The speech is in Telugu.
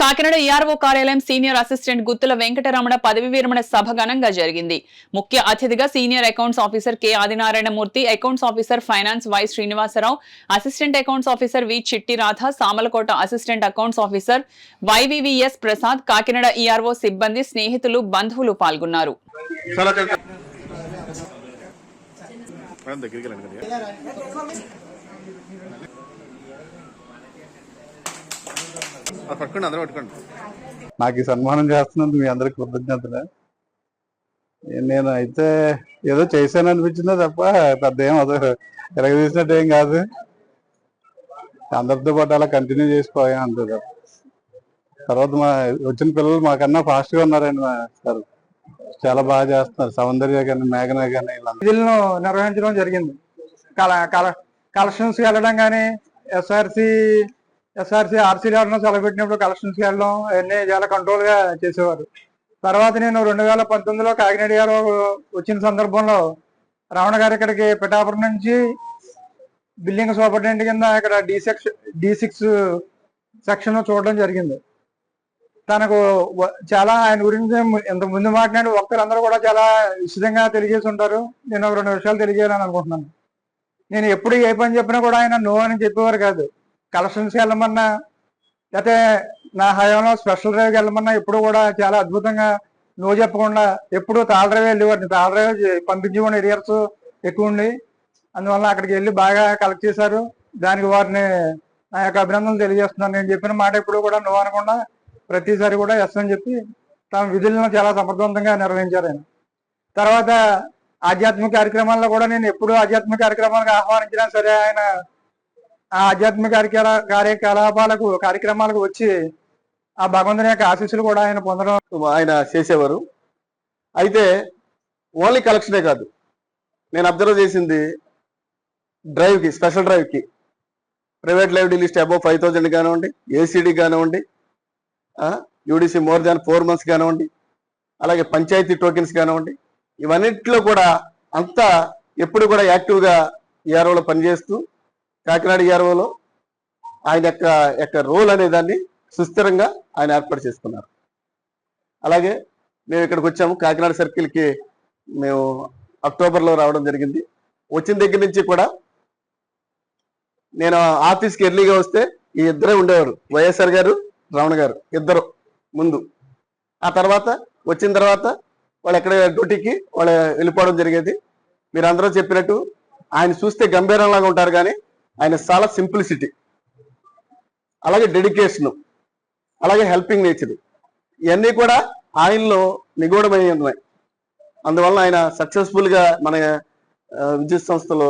కాకినాడ ఈఆర్ఓ కార్యాలయం సీనియర్ అసిస్టెంట్ గుత్తుల వెంకటరమణ పదవి విరమణ సభ ఘనంగా జరిగింది. ముఖ్య అతిథిగా senior accounts officer K Adinarayanamurthy, accounts officer finance Y Srinivasarao, assistant accounts officer V Chitti Radha, Samalkot assistant accounts officer YVVS Prasad, Kakinada ERO సిబ్బంది, స్నేహితులు, బంధువులు పాల్గొన్నారు. నాకు ఈ సన్మానం చేస్తున్నందుకు మీ అందరికి కృతజ్ఞతలు. నేను అయితే ఏదో చేశాను అనిపించిందో తప్ప పెద్ద ఏం ఎరగదీసినట్టు ఏం కాదు. అందరితో పాటు అలా కంటిన్యూ చేసిపోయాం అంతే తప్ప. తర్వాత వచ్చిన పిల్లలు మాకన్నా ఫాస్ట్ గా ఉన్నారండి. సార్ చాలా బాగా చేస్తున్నారు. సౌందర్య కానీ మేఘన కానీ విధులను నిర్వహించడం జరిగింది. కలెక్షన్స్ కి వెళ్ళడం కానీ ఎస్ఆర్సి ఆర్సీలు ఎవరైనా సెలవుపెట్టినప్పుడు కలెక్షన్స్ కి వెళ్ళడం అవన్నీ చాలా కంట్రోల్ గా చేసేవారు. తర్వాత నేను 2019లో కాకినాడ గారు వచ్చిన సందర్భంలో రావణ గారు ఇక్కడికి పిఠాపురం నుంచి బిల్డింగ్ సూపరింటెండెంట్ కింద ఇక్కడ D6 సెక్షన్ చూడడం జరిగింది. తనకు చాలా ఆయన గురించి ఇంత ముందు మాట్లాడి వక్తలందరూ కూడా చాలా విశదంగా తెలియజేసి ఉంటారు. నేను ఒక 2 విషయాలు తెలియజేయాలని అనుకుంటున్నాను. నేను ఎప్పుడు ఏ పని చెప్పినా కూడా ఆయన నో అని చెప్పేవారు కాదు. కలెక్షన్స్కి వెళ్ళమన్నా లేకపోతే నా హయాంలో స్పెషల్ డ్రైవ్కి వెళ్ళమన్నా ఎప్పుడు కూడా చాలా అద్భుతంగా నో చెప్పకుండా ఎప్పుడు తాళ డ్రైవ్ వెళ్ళేవాడిని. తాళ డ్రైవ్ పంపించుకున్న ఏరియాస్ ఎక్కువ ఉండి అందువల్ల అక్కడికి వెళ్ళి బాగా కలెక్ట్ చేశారు. దానికి వారిని నా యొక్క అభినందనలు తెలియజేస్తున్నాను. నేను చెప్పిన మాట ఎప్పుడు కూడా నో అనకుండా ప్రతిసారి కూడా ఎస్ అని చెప్పి తమ విధులను చాలా సమర్థవంతంగా నిర్వహించారు ఆయన. తర్వాత ఆధ్యాత్మిక కార్యక్రమాల్లో కూడా నేను ఎప్పుడు ఆధ్యాత్మిక కార్యక్రమాలకు ఆహ్వానించినా సరే ఆయన ఆ ఆధ్యాత్మిక కార్యక్రమాలకు వచ్చి ఆ భగవంతుని యొక్క ఆశీస్సులు కూడా ఆయన పొందడం ఆయన చేసేవారు. అయితే ఓన్లీ కలెక్షనే కాదు, నేను అబ్జర్వ్ చేసింది డ్రైవ్కి, స్పెషల్ డ్రైవ్కి ప్రైవేట్ లైబ్రరీ లిస్ట్ అబౌవ్ 5000 కానివ్వండి, ఏసీడీ కానివ్వండి, యూడిసి మోర్ దాన్ 4 months కానివ్వండి, అలాగే పంచాయతీ టోకెన్స్ కానివ్వండి, ఇవన్నిట్లో కూడా అంతా ఎప్పుడు కూడా యాక్టివ్గా ఈఆర్ఓలో పనిచేస్తూ కాకినాడ ఈఆర్ఓలో ఆయన యొక్క రోల్ అనే దాన్ని సుస్థిరంగా ఆయన ఏర్పాటు చేసుకున్నారు. అలాగే మేము ఇక్కడికి వచ్చాము. కాకినాడ సర్కిల్కి మేము అక్టోబర్లో రావడం జరిగింది. వచ్చిన దగ్గర నుంచి కూడా నేను ఆఫీస్కి ఎర్లీగా వస్తే ఈ ఇద్దరే ఉండేవారు, వైఎస్ఆర్ గారు, రావణ గారు ఇద్దరు ముందు. ఆ తర్వాత వచ్చిన తర్వాత వాళ్ళు ఎక్కడ డ్యూటీకి వాళ్ళు వెళ్ళిపోవడం జరిగేది. మీరు అందరూ చెప్పినట్టు ఆయన చూస్తే గంభీరంలాగా ఉంటారు, కానీ ఆయన చాలా సింప్లిసిటీ, అలాగే డెడికేషను, అలాగే హెల్పింగ్ నేచర్, ఇవన్నీ కూడా ఆయనలో నిగూఢమై ఉన్నాయి. అందువల్ల ఆయన సక్సెస్ఫుల్గా మన విద్యుత్ సంస్థలో